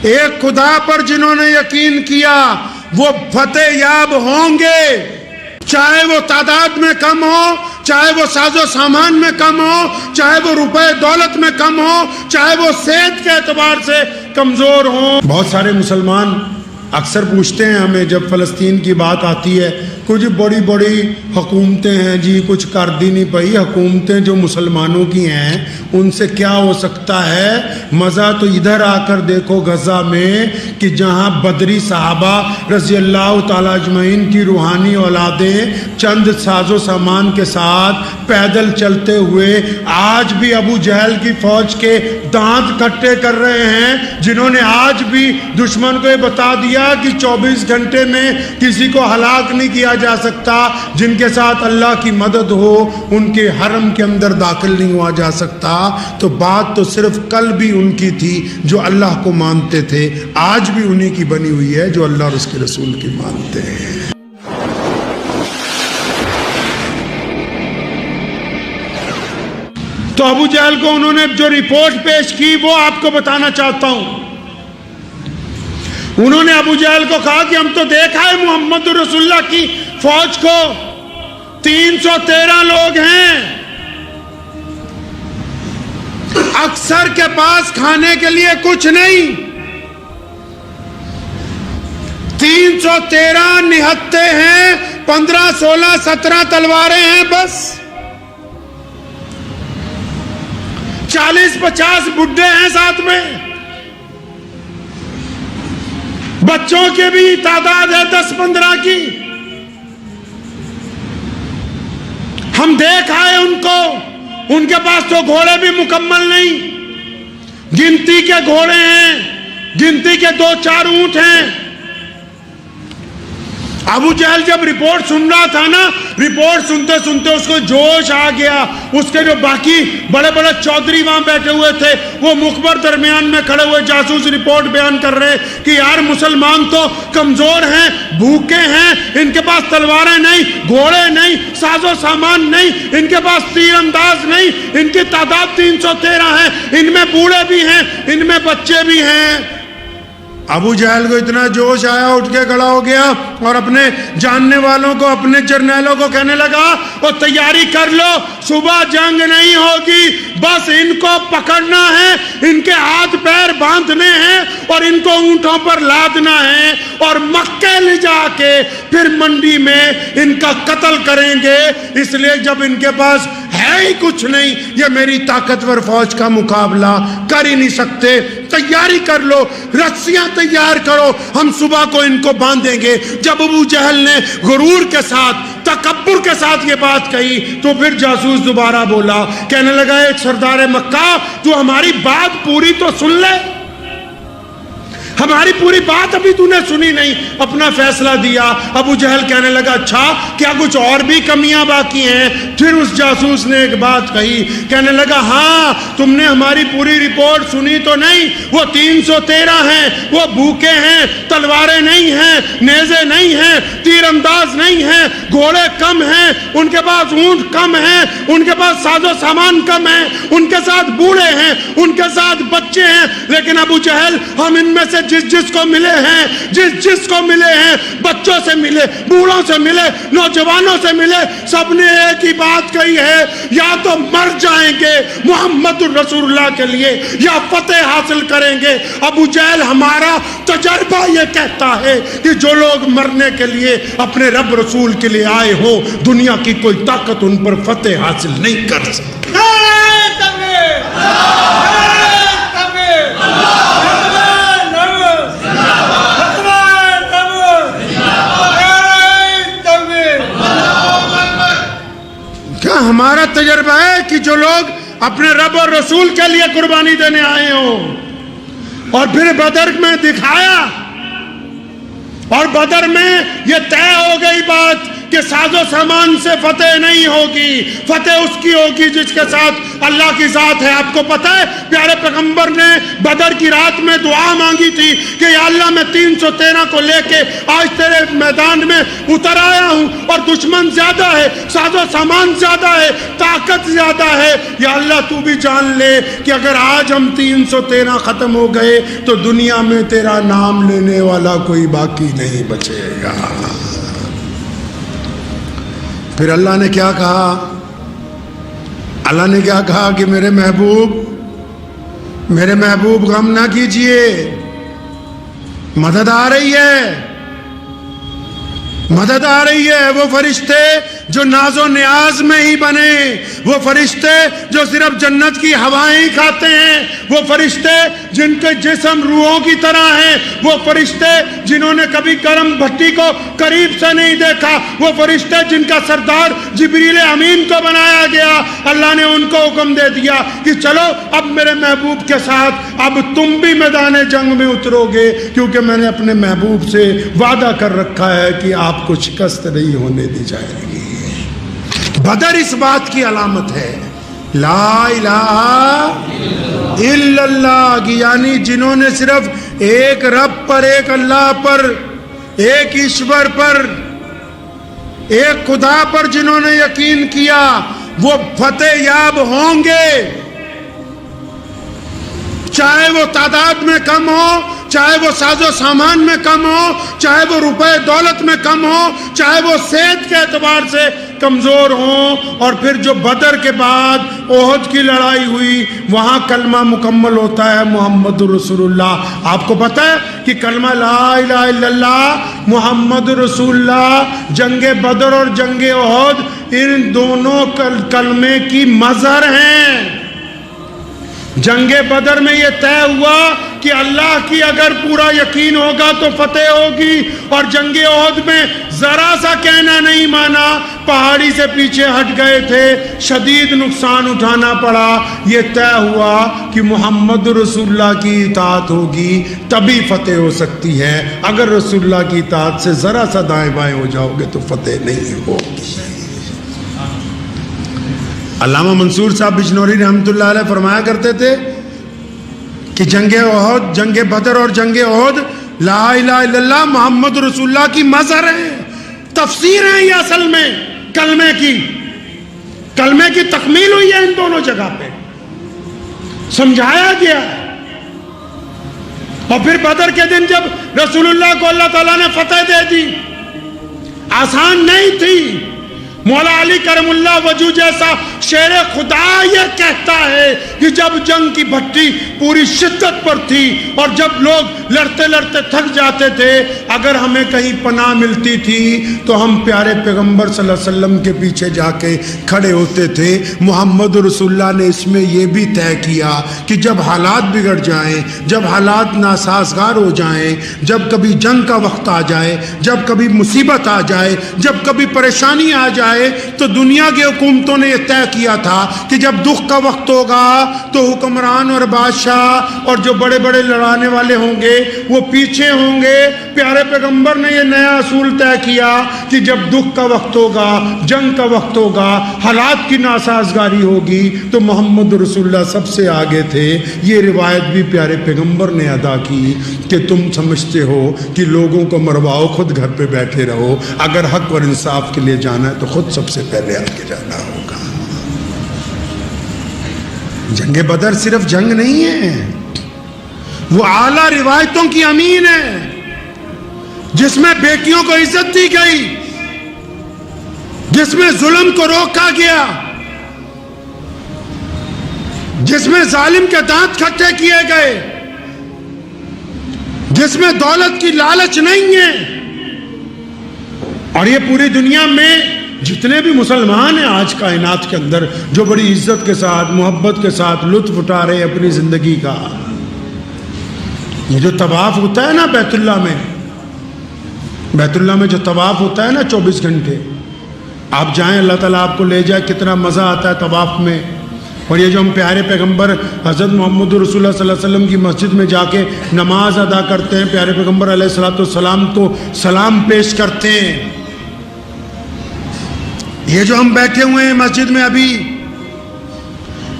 ایک خدا پر جنہوں نے یقین کیا وہ فتح یاب ہوں گے، چاہے وہ تعداد میں کم ہو، چاہے وہ ساز و سامان میں کم ہو، چاہے وہ روپے دولت میں کم ہو، چاہے وہ صحت کے اعتبار سے کمزور ہوں۔ بہت سارے مسلمان اکثر پوچھتے ہیں ہمیں جب فلسطین کی بات آتی ہے، کچھ بڑی بڑی حکومتیں ہیں جی، کچھ کر دی نہیں پئی، حکومتیں جو مسلمانوں کی ہیں ان سے کیا ہو سکتا ہے؟ مزہ تو ادھر آ کر دیکھو غزہ میں کہ جہاں بدری صحابہ رضی اللہ تعالیٰ اجمعین کی روحانی اولادیں چند ساز و سامان کے ساتھ پیدل چلتے ہوئے آج بھی ابو جہل کی فوج کے دانت کھٹے کر رہے ہیں، جنہوں نے آج بھی دشمن کو یہ بتا دیا کہ 24 گھنٹے میں کسی کو ہلاک نہیں کیا جا سکتا، جن کے ساتھ اللہ کی مدد ہو ان کے حرم کے اندر داخل نہیں ہوا جا سکتا۔ تو بات تو صرف کل بھی ان کی تھی جو اللہ کو مانتے تھے، آج بھی انہی کی بنی ہوئی ہے جو اللہ اور اس کے رسول کی مانتے ہیں۔ تو ابو جہل کو انہوں نے جو رپورٹ پیش کی وہ آپ کو بتانا چاہتا ہوں۔ انہوں نے ابو جہل کو کہا کہ ہم تو دیکھا ہے محمد رسول اللہ کی فوج کو 313 لوگ ہیں، اکثر کے پاس کھانے کے لیے کچھ نہیں، 313 نہتے ہیں، 15 16 17 تلواریں ہیں، بس 40 50 بڈھے ہیں ساتھ میں، بچوں کے بھی تعداد ہے 10 15 کی۔ ہم دیکھ آئے ان کو، ان کے پاس تو گھوڑے بھی مکمل نہیں، گنتی کے گھوڑے ہیں، گنتی کے 2-4 اونٹ ہیں۔ ابو جہل جب رپورٹ سن رہا تھا نا، رپورٹ سنتے سنتے اس کو جوش آ گیا۔ اس کے جو باقی بڑے بڑے چودھری وہاں بیٹھے ہوئے تھے وہ مخبر درمیان میں کھڑے ہوئے جاسوس رپورٹ بیان کر رہے کہ یار مسلمان تو کمزور ہیں، بھوکے ہیں، ان کے پاس تلواریں نہیں، گھوڑے نہیں، ساز و سامان نہیں، ان کے پاس تیر انداز نہیں، ان کی تعداد 313 ہے، ان میں بوڑھے بھی ہیں، ان میں بچے بھی ہیں۔ ابو جہل کو اتنا جوش آیا، اٹھ کے کھڑا ہو گیا اور اپنے جاننے والوں کو، اپنے جرنیلوں کو کہنے لگا وہ تیاری کر لو، صبح جنگ نہیں ہوگی، بس ان کو پکڑنا ہے، ان کے ہاتھ پیر باندھنے ہیں اور ان کو اونٹوں پر لادنا ہے اور مکے لے جا کے پھر منڈی میں ان کا قتل کریں گے۔ اس لیے جب ان کے پاس ہے ہی کچھ نہیں، یہ میری طاقتور فوج کا مقابلہ کر ہی نہیں سکتے، تیاری کر لو، رسیاں تیار کرو، ہم صبح کو ان کو باندھیں گے۔ جب ابو جہل نے غرور کے ساتھ، تکبر کے ساتھ یہ بات کہی تو پھر جاسوس دوبارہ بولا، کہنے لگا اے سردار مکہ، تو ہماری بات پوری تو سن لے، ہماری پوری بات ابھی تو نے سنی نہیں، اپنا فیصلہ دیا۔ ابو جہل کہنے لگا اچھا کیا کچھ اور بھی کمیاں باقی ہیں؟ پھر اس جاسوس نے ایک بات کہی، کہنے لگا ہاں تم نے ہماری پوری رپورٹ سنی تو نہیں، وہ 313 ہیں، وہ بھوکے ہیں، تلواریں نہیں ہیں، نیزے نہیں ہیں، تیر انداز نہیں ہیں، گھوڑے کم ہیں، ان کے پاس اونٹ کم ہیں، ان کے پاس ساز و سامان کم ہے، ان کے ساتھ بوڑھے ہیں، ان کے ساتھ بچے ہیں، لیکن ابو جہل ہم ان میں سے جس کو ملے ہیں، جس کو ملے ہیں، بچوں سے ملے، بوڑھوں سے ملے، نوجوانوں سے ملے، سب نے ایک ہی بات کہی ہے، یا تو مر جائیں گے محمد الرسول اللہ کے لیے یا فتح حاصل کریں گے۔ ابو جہل ہمارا تجربہ یہ کہتا ہے کہ جو لوگ مرنے کے لیے اپنے رب رسول کے لیے آئے ہو، دنیا کی کوئی طاقت ان پر فتح حاصل نہیں کر سکتی۔ ہمارا تجربہ ہے کہ جو لوگ اپنے رب اور رسول کے لیے قربانی دینے آئے ہوں، اور پھر بدر میں دکھایا، اور بدر میں یہ طے ہو گئی بات کہ ساز و سامان سے فتح نہیں ہوگی، فتح اس کی ہوگی جس کے ساتھ اللہ کی ذات ہے۔ آپ کو پتہ ہے پیارے پیغمبر نے بدر کی رات میں دعا مانگی تھی کہ یا اللہ میں 313 کو لے کے آج تیرے میدان میں اتر آیا ہوں اور دشمن زیادہ ہے، ساز و سامان زیادہ ہے، طاقت زیادہ ہے، یا اللہ تو بھی جان لے کہ اگر آج ہم 313 ختم ہو گئے تو دنیا میں تیرا نام لینے والا کوئی باقی نہیں بچے گا۔ پھر اللہ نے کیا کہا؟ اللہ نے کیا کہا کہ میرے محبوب غم نہ کیجئے، مدد آ رہی ہے، مدد آ رہی ہے۔ وہ فرشتے جو ناز و نیاز میں ہی بنے، وہ فرشتے جو صرف جنت کی ہوائیں ہی کھاتے ہیں، وہ فرشتے جن کے جسم روحوں کی طرح ہیں، وہ فرشتے جنہوں نے کبھی گرم بھٹی کو قریب سے نہیں دیکھا، وہ فرشتے جن کا سردار جبریل امین کو بنایا گیا، اللہ نے ان کو حکم دے دیا کہ چلو اب میرے محبوب کے ساتھ اب تم بھی میدان جنگ میں اترو گے، کیونکہ میں نے اپنے محبوب سے وعدہ کر رکھا ہے کہ آپ کو شکست نہیں ہونے دی جائے گی۔ بدر اس بات کی علامت ہے، لا الہ الا اللہ کی، یعنی جنہوں نے صرف ایک رب پر، ایک اللہ پر، ایک ایشور پر، ایک خدا پر جنہوں نے یقین کیا، وہ فتح یاب ہوں گے، چاہے وہ تعداد میں کم ہو، چاہے وہ ساز و سامان میں کم ہو، چاہے وہ روپے دولت میں کم ہو، چاہے وہ صحت کے اعتبار سے کمزور ہوں۔ اور پھر جو بدر کے بعد احد کی لڑائی ہوئی، وہاں کلمہ مکمل ہوتا ہے محمد رسول اللہ۔ آپ کو پتہ ہے کہ کلمہ لا الہ الا اللہ محمد رسول اللہ جنگ بدر اور جنگ احد ان دونوں کلمے کی مظہر ہیں۔ جنگ بدر میں یہ طے ہوا کہ اللہ کی اگر پورا یقین ہوگا تو فتح ہوگی، اور جنگ احد میں ذرا سا کہنا نہیں مانا، پہاڑی سے پیچھے ہٹ گئے تھے، شدید نقصان اٹھانا پڑا۔ یہ طے ہوا کہ محمد رسول اللہ کی اطاعت ہوگی تبھی فتح ہو سکتی ہے، اگر رسول اللہ کی اطاعت سے ذرا سا دائیں بائیں ہو جاؤ گے تو فتح نہیں ہوگی۔ علامہ منصور صاحب بجنوری رحمۃ اللہ علیہ فرمایا کرتے تھے کہ جنگ احد، جنگ بدر اور جنگ احد لا الہ الا اللہ محمد رسول اللہ کی مظہر ہیں، تفسیر ہیں یہ اصل میں کلمے کی تکمیل ہوئی ہے ان دونوں جگہ پہ، سمجھایا گیا ہے۔ اور پھر بدر کے دن جب رسول اللہ کو اللہ تعالیٰ نے فتح دے دی، آسان نہیں تھی۔ مولا علی کرم اللہ وجہ جیسا شیر خدا یہ کہتا ہے کہ جب جنگ کی بھٹی پوری شدت پر تھی اور جب لوگ لڑتے لڑتے تھک جاتے تھے، اگر ہمیں کہیں پناہ ملتی تھی تو ہم پیارے پیغمبر صلی اللہ علیہ وسلم کے پیچھے جا کے کھڑے ہوتے تھے۔ محمد رسول اللہ نے اس میں یہ بھی طے کیا کہ جب حالات بگڑ جائیں، جب حالات ناسازگار ہو جائیں، جب کبھی جنگ کا وقت آ جائے، جب کبھی مصیبت آ جائے، جب کبھی پریشانی آ جائے، تو دنیا کی حکومتوں نے یہ طے کیا تھا کہ جب دکھ کا وقت ہوگا تو حکمران اور بادشاہ اور جو بڑے بڑے لڑانے والے ہوں گے وہ پیچھے ہوں گے۔ پیارے پیغمبر نے یہ نیا اصول طے کیا کہ جب دکھ کا وقت ہوگا، جنگ کا وقت ہوگا، حالات کی ناسازگاری ہوگی تو محمد رسول اللہ سب سے آگے تھے۔ یہ روایت بھی پیارے پیغمبر نے ادا کی کہ تم سمجھتے ہو کہ لوگوں کو مرواؤ، خود گھر پہ بیٹھے رہو، اگر حق اور انصاف کے لیے جانا ہے تو خود سب سے پہلے آگے جانا ہوگا۔ جنگ بدر صرف جنگ نہیں ہے، وہ اعلیٰ روایتوں کی امین ہے جس میں بیٹیوں کو عزت دی گئی، جس میں ظلم کو روکا گیا، جس میں ظالم کے دانت کھٹے کیے گئے، جس میں دولت کی لالچ نہیں ہے۔ اور یہ پوری دنیا میں جتنے بھی مسلمان ہیں آج کائنات کے اندر جو بڑی عزت کے ساتھ، محبت کے ساتھ لطف اٹھا رہے ہیں اپنی زندگی کا، یہ جو طواف ہوتا ہے نا بیت اللہ میں جو طواف ہوتا ہے نا 24 گھنٹے، آپ جائیں اللہ تعالیٰ آپ کو لے جائے، کتنا مزہ آتا ہے طواف میں۔ اور یہ جو ہم پیارے پیغمبر حضرت محمد رسول اللہ صلی اللہ علیہ وسلم کی مسجد میں جا کے نماز ادا کرتے ہیں، پیارے پیغمبر علیہ الصلوۃ والسلام کو سلام پیش کرتے ہیں، یہ جو ہم بیٹھے ہوئے ہیں مسجد میں ابھی،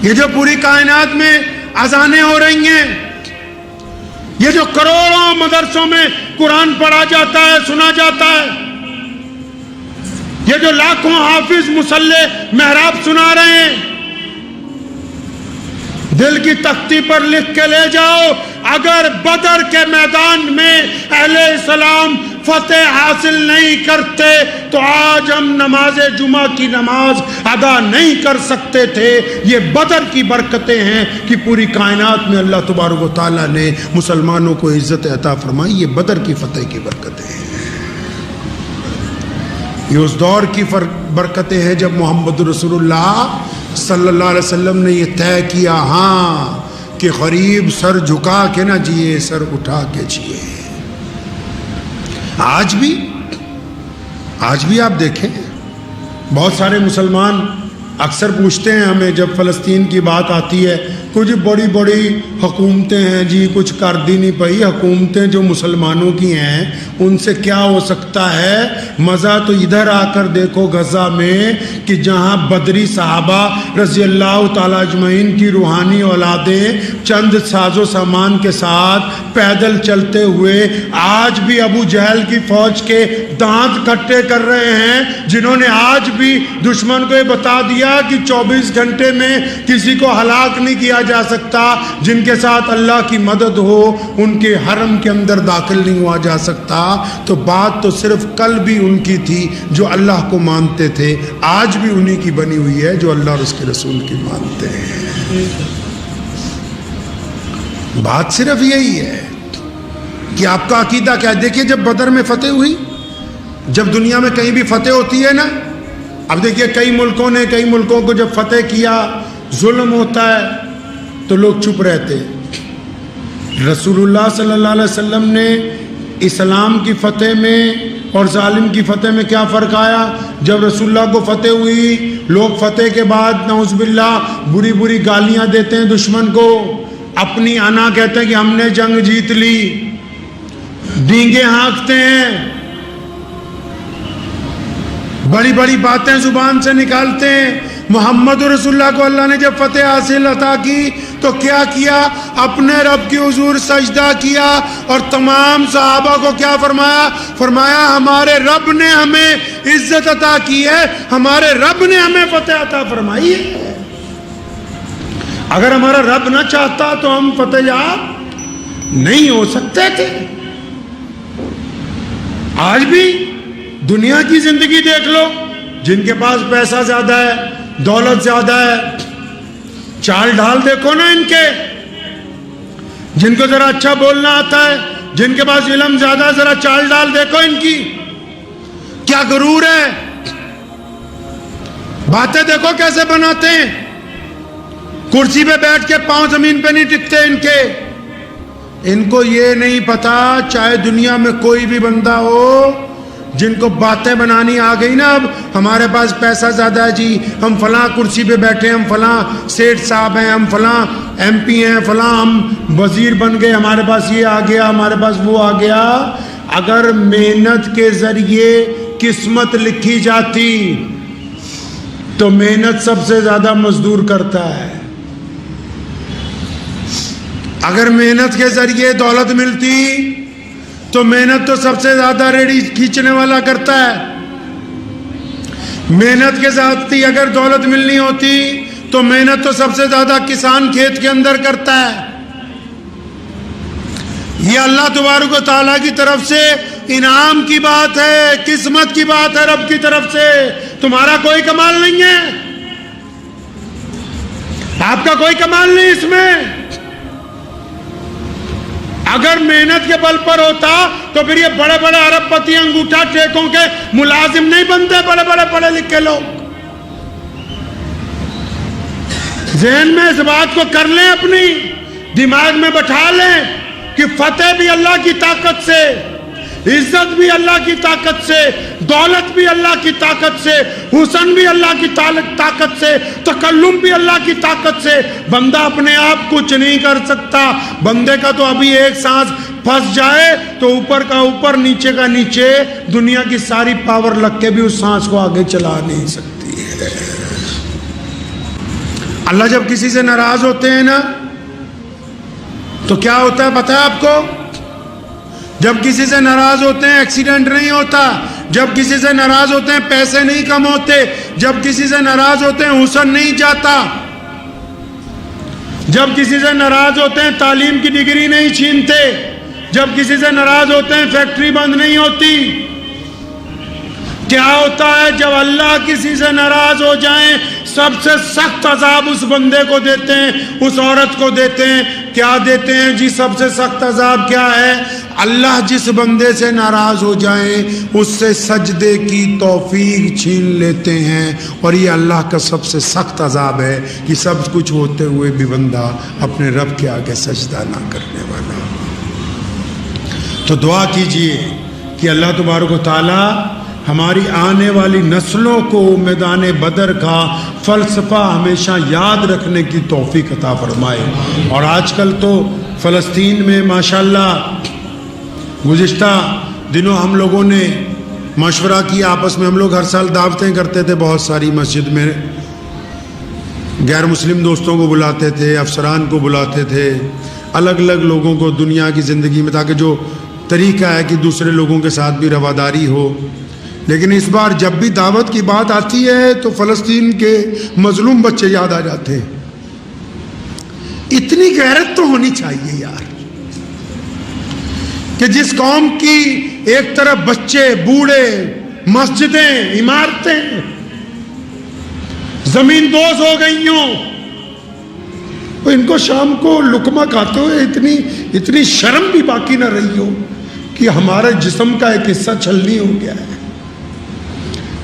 یہ جو پوری کائنات میں اذانیں ہو رہی ہیں، یہ جو کروڑوں مدرسوں میں قرآن پڑھا جاتا ہے، سنا جاتا ہے، یہ جو لاکھوں حافظ مصلی محراب سنا رہے ہیں، دل کی تختی پر لکھ کے لے جاؤ، اگر بدر کے میدان میں اہل اسلام فتح حاصل نہیں کرتے تو آج ہم نماز جمعہ کی نماز ادا نہیں کر سکتے تھے۔ یہ بدر کی برکتیں ہیں کہ پوری کائنات میں اللہ تبارک و تعالیٰ نے مسلمانوں کو عزت عطا فرمائی، یہ بدر کی فتح کی برکتیں ہیں۔ یہ اس دور کی برکتیں ہیں جب محمد رسول اللہ صلی اللہ علیہ وسلم نے یہ طے کیا، ہاں کہ غریب سر جھکا کے نہ جیے، سر اٹھا کے جیے۔ آج بھی آپ دیکھیں، بہت سارے مسلمان اکثر پوچھتے ہیں ہمیں جب فلسطین کی بات آتی ہے، کچھ بڑی بڑی حکومتیں ہیں جی، کچھ کر دی نہیں پئی، حکومتیں جو مسلمانوں کی ہیں ان سے کیا ہو سکتا ہے؟ مزہ تو ادھر آ کر دیکھو غزہ میں کہ جہاں بدری صحابہ رضی اللہ تعالیٰ اجمعین کی روحانی اولادیں چند ساز و سامان کے ساتھ پیدل چلتے ہوئے آج بھی ابو جہل کی فوج کے دانت کھٹے کر رہے ہیں، جنہوں نے آج بھی دشمن کو یہ بتا دیا کہ 24 گھنٹے میں کسی کو ہلاک نہیں کیا جا سکتا، جن کے ساتھ اللہ کی مدد ہو ان کے حرم کے اندر داخل نہیں ہوا جا سکتا۔ تو بات تو صرف کل بھی ان کی تھی جو اللہ کو مانتے تھے، آج بھی انہی کی بنی ہوئی ہے جو اللہ اور اس کے رسول کی مانتے ہیں۔ بات صرف یہی ہے کہ آپ کا عقیدہ کیا ہے۔ دیکھیے جب بدر میں فتح ہوئی، جب دنیا میں کہیں بھی فتح ہوتی ہے نا، اب دیکھیے کئی ملکوں کو جب فتح کیا، ظلم ہوتا ہے تو لوگ چپ رہتے۔ رسول اللہ صلی اللہ علیہ وسلم نے اسلام کی فتح میں اور ظالم کی فتح میں کیا فرق آیا؟ جب رسول اللہ کو فتح ہوئی، لوگ فتح کے بعد نعوذ باللہ بری بری گالیاں دیتے ہیں دشمن کو، اپنی انا کہتے ہیں کہ ہم نے جنگ جیت لی، ڈینگے ہانکتے ہیں، بڑی بڑی باتیں زبان سے نکالتے ہیں۔ محمد رسول اللہ کو اللہ نے جب فتح حاصل عطا کی تو کیا کیا؟ اپنے رب کی حضور سجدہ کیا اور تمام صحابہ کو کیا فرمایا؟ فرمایا ہمارے رب نے ہمیں عزت عطا کی ہے، ہمارے رب نے ہمیں فتح عطا فرمائی ہے۔ اگر ہمارا رب نہ چاہتا تو ہم فتح یاب نہیں ہو سکتے تھے۔ آج بھی دنیا کی زندگی دیکھ لو، جن کے پاس پیسہ زیادہ ہے، دولت زیادہ ہے، چال ڈھال دیکھو نا ان کے، جن کو ذرا اچھا بولنا آتا ہے، جن کے پاس علم زیادہ ہے، ذرا چال ڈال دیکھو ان کی، کیا غرور ہے، باتیں دیکھو کیسے بناتے ہیں، کرسی پہ بیٹھ کے پاؤں زمین پہ نہیں ٹکتے ان کے۔ ان کو یہ نہیں پتا، چاہے دنیا میں کوئی بھی بندہ ہو، جن کو باتیں بنانی آ گئی نا، اب ہمارے پاس پیسہ زیادہ ہے جی، ہم فلاں کرسی پہ بیٹھے، ہم فلاں سیٹھ صاحب ہیں، ہم فلاں ایم پی ہیں، فلاں ہم وزیر بن گئے، ہمارے پاس یہ آ گیا، ہمارے پاس وہ آ گیا۔ اگر محنت کے ذریعے قسمت لکھی جاتی تو محنت سب سے زیادہ مزدور کرتا ہے۔ اگر محنت کے ذریعے دولت ملتی تو محنت تو سب سے زیادہ ریڑھی کھینچنے والا کرتا ہے۔ محنت کے ساتھ ہی اگر دولت ملنی ہوتی تو محنت تو سب سے زیادہ کسان کھیت کے اندر کرتا ہے۔ یہ اللہ تبارک و تعالیٰ کی طرف سے انعام کی بات ہے، قسمت کی بات ہے، رب کی طرف سے۔ تمہارا کوئی کمال نہیں ہے، آپ کا کوئی کمال نہیں اس میں۔ اگر محنت کے بل پر ہوتا تو پھر یہ بڑے بڑے ارب پتی انگوٹھا ٹیکوں کے ملازم نہیں بنتے، بڑے بڑے پڑھے لکھے لوگ۔ ذہن میں اس بات کو کر لیں، اپنی دماغ میں بٹھا لیں کہ فتح بھی اللہ کی طاقت سے، عزت بھی اللہ کی طاقت سے، دولت بھی اللہ کی طاقت سے، حسن بھی اللہ کی طاقت سے، تکلم بھی اللہ کی طاقت سے۔ بندہ اپنے آپ کچھ نہیں کر سکتا۔ بندے کا تو ابھی ایک سانس پھنس جائے تو اوپر کا اوپر، نیچے کا نیچے، دنیا کی ساری پاور لگ کے بھی اس سانس کو آگے چلا نہیں سکتی۔ ہے۔ اللہ جب کسی سے ناراض ہوتے ہیں نا تو کیا ہوتا ہے پتہ ہے آپ کو؟ جب کسی سے ناراض ہوتے ہیں ایکسیڈنٹ نہیں ہوتا، جب کسی سے ناراض ہوتے ہیں پیسے نہیں کم ہوتے، جب کسی سے ناراض ہوتے ہیں حسن نہیں جاتا، جب کسی سے ناراض ہوتے ہیں تعلیم کی ڈگری نہیں چھینتے، جب کسی سے ناراض ہوتے ہیں فیکٹری بند نہیں ہوتی۔ کیا ہوتا ہے جب اللہ کسی سے ناراض ہو جائیں سب سے سخت عذاب اس بندے کو دیتے ہیں، اس عورت کو دیتے ہیں۔ کیا دیتے ہیں جی؟ سب سے سخت عذاب کیا ہے؟ اللہ جس بندے سے ناراض ہو جائیں اس سے سجدے کی توفیق چھین لیتے ہیں، اور یہ اللہ کا سب سے سخت عذاب ہے کہ سب کچھ ہوتے ہوئے بھی بندہ اپنے رب کے آگے سجدہ نہ کرنے والا۔ تو دعا کیجئے کہ اللہ تبارک و تعالی ہماری آنے والی نسلوں کو میدان بدر کا فلسفہ ہمیشہ یاد رکھنے کی توفیق عطا فرمائے۔ اور آج کل تو فلسطین میں ماشاءاللہ گزشتہ دنوں ہم لوگوں نے مشورہ کیا آپس میں، ہم لوگ ہر سال دعوتیں کرتے تھے بہت ساری مسجد میں، غیر مسلم دوستوں کو بلاتے تھے، افسران کو بلاتے تھے، الگ الگ لوگوں کو دنیا کی زندگی میں، تاکہ جو طریقہ ہے کہ دوسرے لوگوں کے ساتھ بھی رواداری ہو۔ لیکن اس بار جب بھی دعوت کی بات آتی ہے تو فلسطین کے مظلوم بچے یاد آ جاتے ہیں۔ اتنی غیرت تو ہونی چاہیے یار کہ جس قوم کی ایک طرف بچے، بوڑھے، مسجدیں، عمارتیں زمین دوز ہو گئی ہوں، تو ان کو شام کو لقمہ کھاتے ہوئے اتنی شرم بھی باقی نہ رہی ہو کہ ہمارے جسم کا ایک حصہ چھلنی ہو گیا ہے۔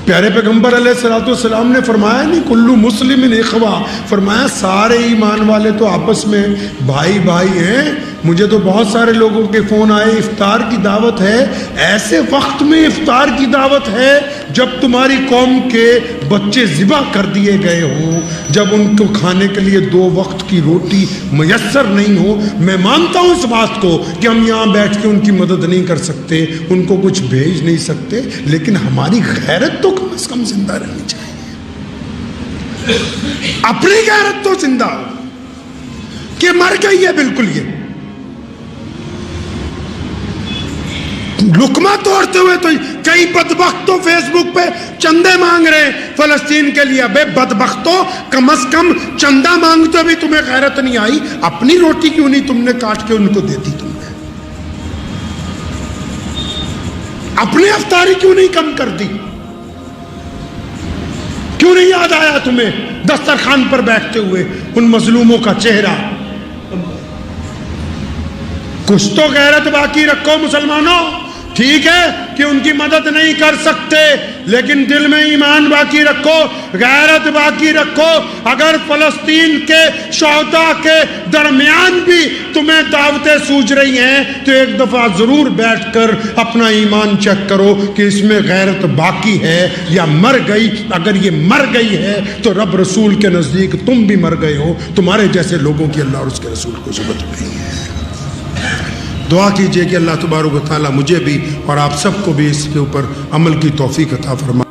پیارے پیغمبر علیہ السلام نے فرمایا نہیں کلو مسلم اخوا، فرمایا سارے ایمان والے تو آپس میں بھائی بھائی ہیں۔ مجھے تو بہت سارے لوگوں کے فون آئے افطار کی دعوت ہے، ایسے وقت میں افطار کی دعوت ہے جب تمہاری قوم کے بچے ذبح کر دیے گئے ہوں، جب ان کو کھانے کے لیے 2 وقت کی روٹی میسر نہیں ہو۔ میں مانتا ہوں اس بات کو کہ ہم یہاں بیٹھ کے ان کی مدد نہیں کر سکتے، ان کو کچھ بھیج نہیں سکتے، لیکن ہماری غیرت تو کم از کم زندہ رہنی چاہیے۔ اپنی غیرت تو زندہ ہو کہ مر گئی ہے بالکل۔ یہ لقمہ توڑتے ہوئے تو کئی بدبختوں فیس بک پہ چندے مانگ رہے ہیں فلسطین کے لیے۔ بے بدبختوں، کم از کم چندہ مانگتے بھی تمہیں غیرت نہیں آئی؟ اپنی روٹی کیوں نہیں تم نے کاٹ کے ان کو دیتی؟ تم نے اپنی افطاری کیوں نہیں کم کر دی؟ کیوں نہیں یاد آیا تمہیں دسترخوان پر بیٹھتے ہوئے ان مظلوموں کا چہرہ؟ کچھ تو غیرت باقی رکھو مسلمانوں۔ ٹھیک ہے کہ ان کی مدد نہیں کر سکتے، لیکن دل میں ایمان باقی رکھو، غیرت باقی رکھو۔ اگر فلسطین کے شہداء کے درمیان بھی تمہیں دعوتیں سوج رہی ہیں تو ایک دفعہ ضرور بیٹھ کر اپنا ایمان چیک کرو کہ اس میں غیرت باقی ہے یا مر گئی۔ اگر یہ مر گئی ہے تو رب رسول کے نزدیک تم بھی مر گئے ہو، تمہارے جیسے لوگوں کی اللہ اور اس کے رسول کو ضرورت نہیں ہے۔ دعا کیجئے کہ اللہ تبارک و تعالیٰ مجھے بھی اور آپ سب کو بھی اس کے اوپر عمل کی توفیق عطا فرمائے۔